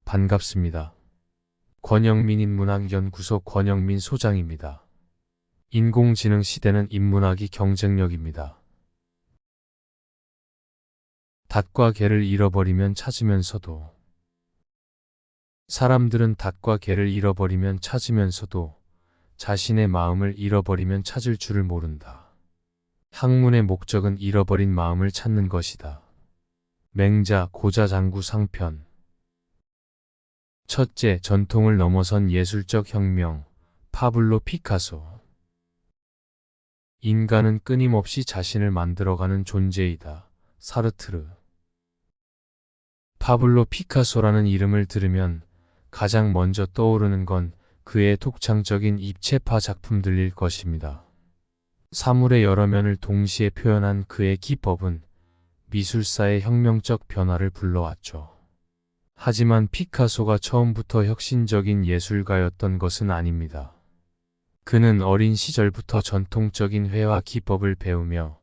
반갑습니다. 권영민 인문학연구소 권영민 소장입니다. 인공지능 시대는 인문학이 경쟁력입니다. 닷과 개를 잃어버리면 찾으면서도 사람들은 닷과 개를 잃어버리면 찾으면서도 자신의 마음을 잃어버리면 찾을 줄을 모른다. 학문의 목적은 잃어버린 마음을 찾는 것이다. 맹자 고자장구 상편. 첫째, 전통을 넘어선 예술적 혁명. 파블로 피카소. 인간은 끊임없이 자신을 만들어가는 존재이다. 사르트르. 파블로 피카소라는 이름을 들으면 가장 먼저 떠오르는 건 그의 독창적인 입체파 작품들일 것입니다. 사물의 여러 면을 동시에 표현한 그의 기법은 미술사의 혁명적 변화를 불러왔죠. 하지만 피카소가 처음부터 혁신적인 예술가였던 것은 아닙니다. 그는 어린 시절부터 전통적인 회화 기법을 배우며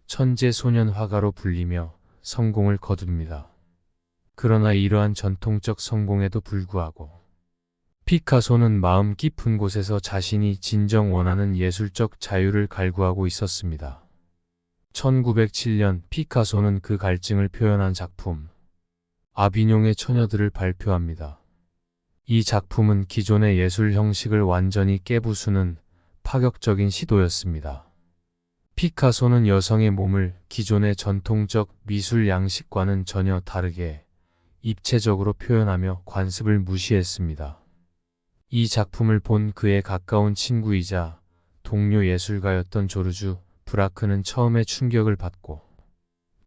천재 소년 화가로 불리며 성공을 거둡니다. 그러나 이러한 전통적 성공에도 불구하고 피카소는 마음 깊은 곳에서 자신이 진정 원하는 예술적 자유를 갈구하고 있었습니다. 1907년 피카소는 그 갈증을 표현한 작품 아비뇽의 처녀들을 발표합니다. 이 작품은 기존의 예술 형식을 완전히 깨부수는 파격적인 시도였습니다. 피카소는 여성의 몸을 기존의 전통적 미술 양식과는 전혀 다르게 입체적으로 표현하며 관습을 무시했습니다. 이 작품을 본 그의 가까운 친구이자 동료 예술가였던 조르주 브라크는 처음에 충격을 받고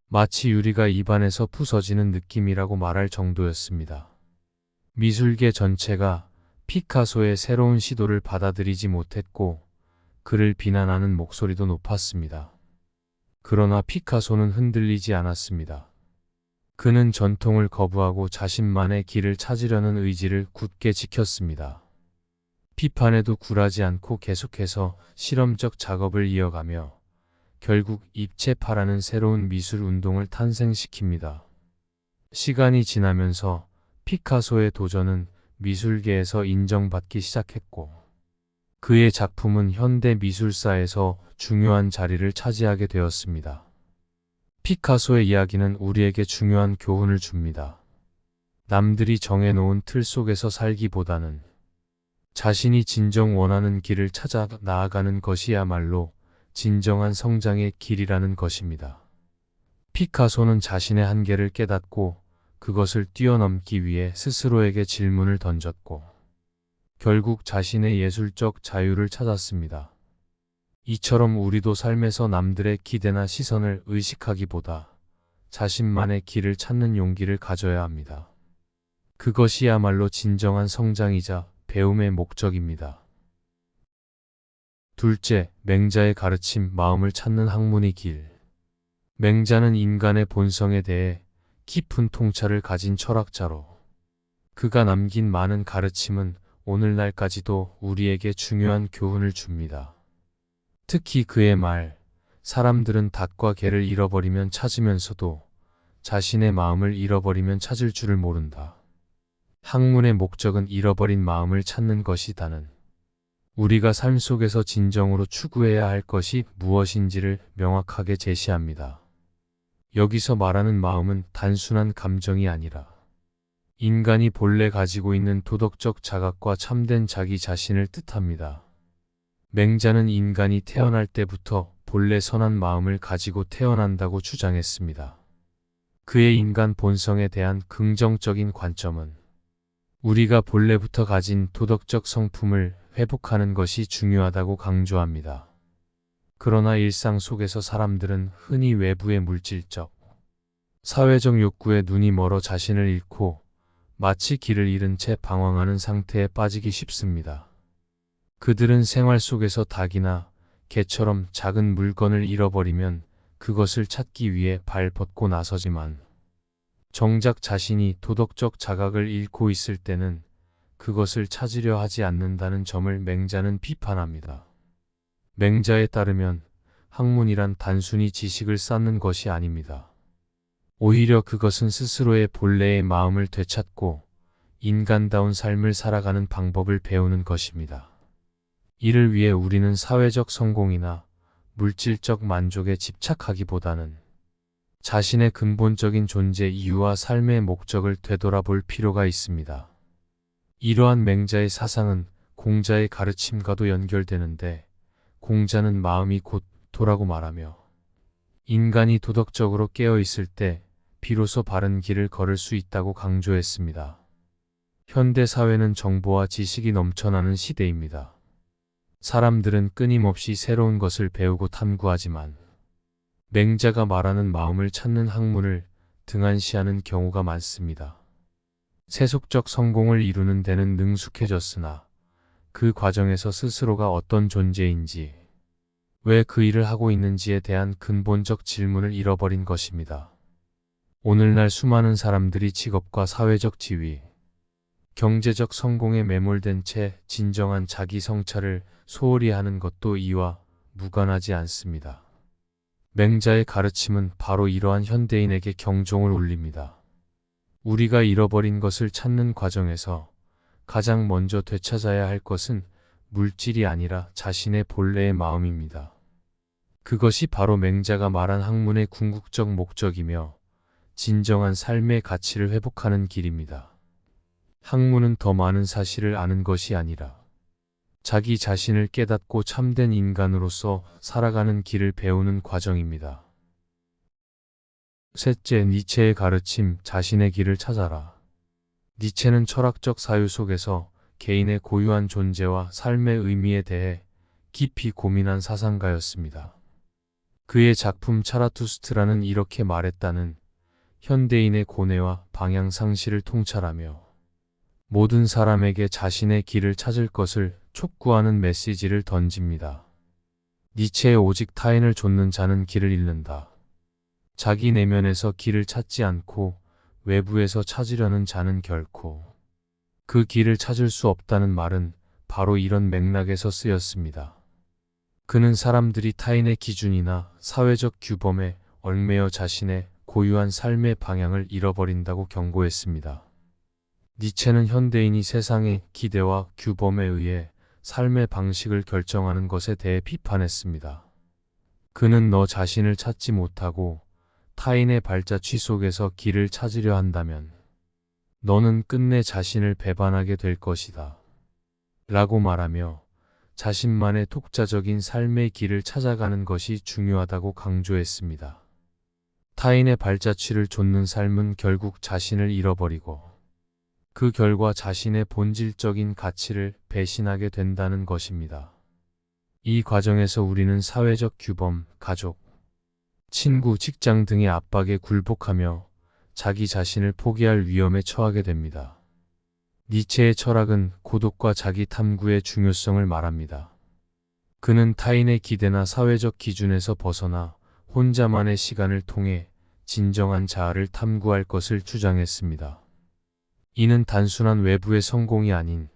마치 유리가 입안에서 부서지는 느낌이라고 말할 정도였습니다. 미술계 전체가 피카소의 새로운 시도를 받아들이지 못했고 그를 비난하는 목소리도 높았습니다. 그러나 피카소는 흔들리지 않았습니다. 그는 전통을 거부하고 자신만의 길을 찾으려는 의지를 굳게 지켰습니다. 비판에도 굴하지 않고 계속해서 실험적 작업을 이어가며 결국 입체파라는 새로운 미술 운동을 탄생시킵니다. 시간이 지나면서 피카소의 도전은 미술계에서 인정받기 시작했고 그의 작품은 현대 미술사에서 중요한 자리를 차지하게 되었습니다. 피카소의 이야기는 우리에게 중요한 교훈을 줍니다. 남들이 정해놓은 틀 속에서 살기보다는 자신이 진정 원하는 길을 찾아 나아가는 것이야말로 진정한 성장의 길이라는 것입니다. 피카소는 자신의 한계를 깨닫고 그것을 뛰어넘기 위해 스스로에게 질문을 던졌고 결국 자신의 예술적 자유를 찾았습니다. 이처럼 우리도 삶에서 남들의 기대나 시선을 의식하기보다 자신만의 길을 찾는 용기를 가져야 합니다. 그것이야말로 진정한 성장이자 배움의 목적입니다. 둘째, 맹자의 가르침, 마음을 찾는 학문의 길. 맹자는 인간의 본성에 대해 깊은 통찰을 가진 철학자로 그가 남긴 많은 가르침은 오늘날까지도 우리에게 중요한 교훈을 줍니다. 특히 그의 말, 사람들은 닷과 개를 잃어버리면 찾으면서도 자신의 마음을 잃어버리면 찾을 줄을 모른다. 학문의 목적은 잃어버린 마음을 찾는 것이다는 우리가 삶 속에서 진정으로 추구해야 할 것이 무엇인지를 명확하게 제시합니다. 여기서 말하는 마음은 단순한 감정이 아니라 인간이 본래 가지고 있는 도덕적 자각과 참된 자기 자신을 뜻합니다. 맹자는 인간이 태어날 때부터 본래 선한 마음을 가지고 태어난다고 주장했습니다. 그의 인간 본성에 대한 긍정적인 관점은 우리가 본래부터 가진 도덕적 성품을 회복하는 것이 중요하다고 강조합니다. 그러나 일상 속에서 사람들은 흔히 외부의 물질적, 사회적 욕구에 눈이 멀어 자신을 잃고 마치 길을 잃은 채 방황하는 상태에 빠지기 쉽습니다. 그들은 생활 속에서 닭이나 개처럼 작은 물건을 잃어버리면 그것을 찾기 위해 발벗고 나서지만 정작 자신이 도덕적 자각을 잃고 있을 때는 그것을 찾으려 하지 않는다는 점을 맹자는 비판합니다. 맹자에 따르면 학문이란 단순히 지식을 쌓는 것이 아닙니다. 오히려 그것은 스스로의 본래의 마음을 되찾고 인간다운 삶을 살아가는 방법을 배우는 것입니다. 이를 위해 우리는 사회적 성공이나 물질적 만족에 집착하기보다는 자신의 근본적인 존재 이유와 삶의 목적을 되돌아볼 필요가 있습니다. 이러한 맹자의 사상은 공자의 가르침과도 연결되는데, 공자는 마음이 곧 도라고 말하며 인간이 도덕적으로 깨어 있을 때 비로소 바른 길을 걸을 수 있다고 강조했습니다. 현대 사회는 정보와 지식이 넘쳐나는 시대입니다. 사람들은 끊임없이 새로운 것을 배우고 탐구하지만 맹자가 말하는 마음을 찾는 학문을 등한시하는 경우가 많습니다. 세속적 성공을 이루는 데는 능숙해졌으나 그 과정에서 스스로가 어떤 존재인지, 왜 그 일을 하고 있는지에 대한 근본적 질문을 잃어버린 것입니다. 오늘날 수많은 사람들이 직업과 사회적 지위, 경제적 성공에 매몰된 채 진정한 자기 성찰을 소홀히 하는 것도 이와 무관하지 않습니다. 맹자의 가르침은 바로 이러한 현대인에게 경종을 울립니다. 우리가 잃어버린 것을 찾는 과정에서 가장 먼저 되찾아야 할 것은 물질이 아니라 자신의 본래의 마음입니다. 그것이 바로 맹자가 말한 학문의 궁극적 목적이며 진정한 삶의 가치를 회복하는 길입니다. 학문은 더 많은 사실을 아는 것이 아니라 자기 자신을 깨닫고 참된 인간으로서 살아가는 길을 배우는 과정입니다. 셋째, 니체의 가르침, 자신의 길을 찾아라. 니체는 철학적 사유 속에서 개인의 고유한 존재와 삶의 의미에 대해 깊이 고민한 사상가였습니다. 그의 작품 차라투스트라는 이렇게 말했다는 현대인의 고뇌와 방향상실을 통찰하며 모든 사람에게 자신의 길을 찾을 것을 촉구하는 메시지를 던집니다. 니체의 오직 타인을 좇는 자는 길을 잃는다. 자기 내면에서 길을 찾지 않고 외부에서 찾으려는 자는 결코 그 길을 찾을 수 없다는 말은 바로 이런 맥락에서 쓰였습니다. 그는 사람들이 타인의 기준이나 사회적 규범에 얽매여 자신의 고유한 삶의 방향을 잃어버린다고 경고했습니다. 니체는 현대인이 세상의 기대와 규범에 의해 삶의 방식을 결정하는 것에 대해 비판했습니다. 그는 너 자신을 찾지 못하고 타인의 발자취 속에서 길을 찾으려 한다면 너는 끝내 자신을 배반하게 될 것이다. 라고 말하며 자신만의 독자적인 삶의 길을 찾아가는 것이 중요하다고 강조했습니다. 타인의 발자취를 좇는 삶은 결국 자신을 잃어버리고 그 결과 자신의 본질적인 가치를 배신하게 된다는 것입니다. 이 과정에서 우리는 사회적 규범, 가족, 친구, 직장 등의 압박에 굴복하며 자기 자신을 포기할 위험에 처하게 됩니다. 니체의 철학은 고독과 자기 탐구의 중요성을 말합니다. 그는 타인의 기대나 사회적 기준에서 벗어나 혼자만의 시간을 통해 진정한 자아를 탐구할 것을 주장했습니다. 이는 단순한 외부의 성공이 아닌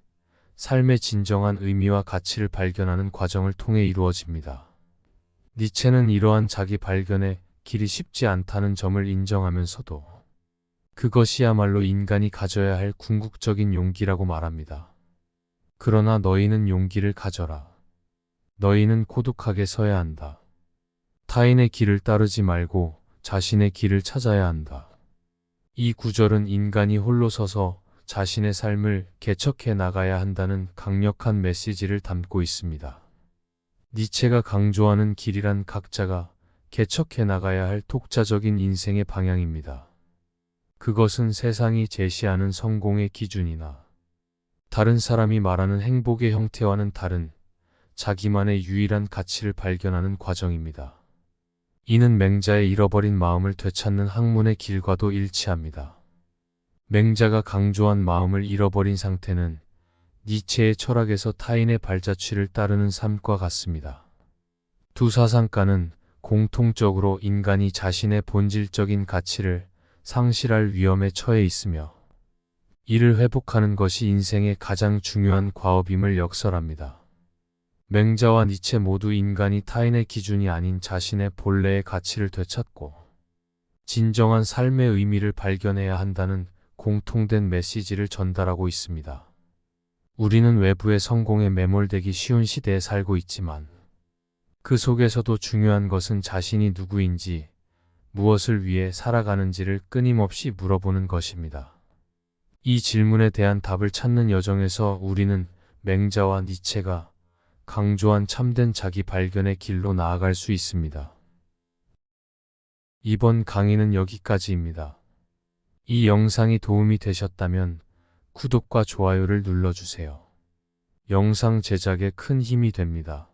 삶의 진정한 의미와 가치를 발견하는 과정을 통해 이루어집니다. 니체는 이러한 자기 발견의 길이 쉽지 않다는 점을 인정하면서도 그것이야말로 인간이 가져야 할 궁극적인 용기라고 말합니다. 그러나 너희는 용기를 가져라. 너희는 고독하게 서야 한다. 타인의 길을 따르지 말고 자신의 길을 찾아야 한다. 이 구절은 인간이 홀로 서서 자신의 삶을 개척해 나가야 한다는 강력한 메시지를 담고 있습니다. 니체가 강조하는 길이란 각자가 개척해 나가야 할 독자적인 인생의 방향입니다. 그것은 세상이 제시하는 성공의 기준이나 다른 사람이 말하는 행복의 형태와는 다른 자기만의 유일한 가치를 발견하는 과정입니다. 이는 맹자의 잃어버린 마음을 되찾는 학문의 길과도 일치합니다. 맹자가 강조한 마음을 잃어버린 상태는 니체의 철학에서 타인의 발자취를 따르는 삶과 같습니다. 두 사상가는 공통적으로 인간이 자신의 본질적인 가치를 상실할 위험에 처해 있으며 이를 회복하는 것이 인생의 가장 중요한 과업임을 역설합니다. 맹자와 니체 모두 인간이 타인의 기준이 아닌 자신의 본래의 가치를 되찾고 진정한 삶의 의미를 발견해야 한다는 공통된 메시지를 전달하고 있습니다. 우리는 외부의 성공에 매몰되기 쉬운 시대에 살고 있지만 그 속에서도 중요한 것은 자신이 누구인지, 무엇을 위해 살아가는지를 끊임없이 물어보는 것입니다. 이 질문에 대한 답을 찾는 여정에서 우리는 맹자와 니체가 강조한 참된 자기 발견의 길로 나아갈 수 있습니다. 이번 강의는 여기까지입니다. 이 영상이 도움이 되셨다면 구독과 좋아요를 눌러주세요. 영상 제작에 큰 힘이 됩니다.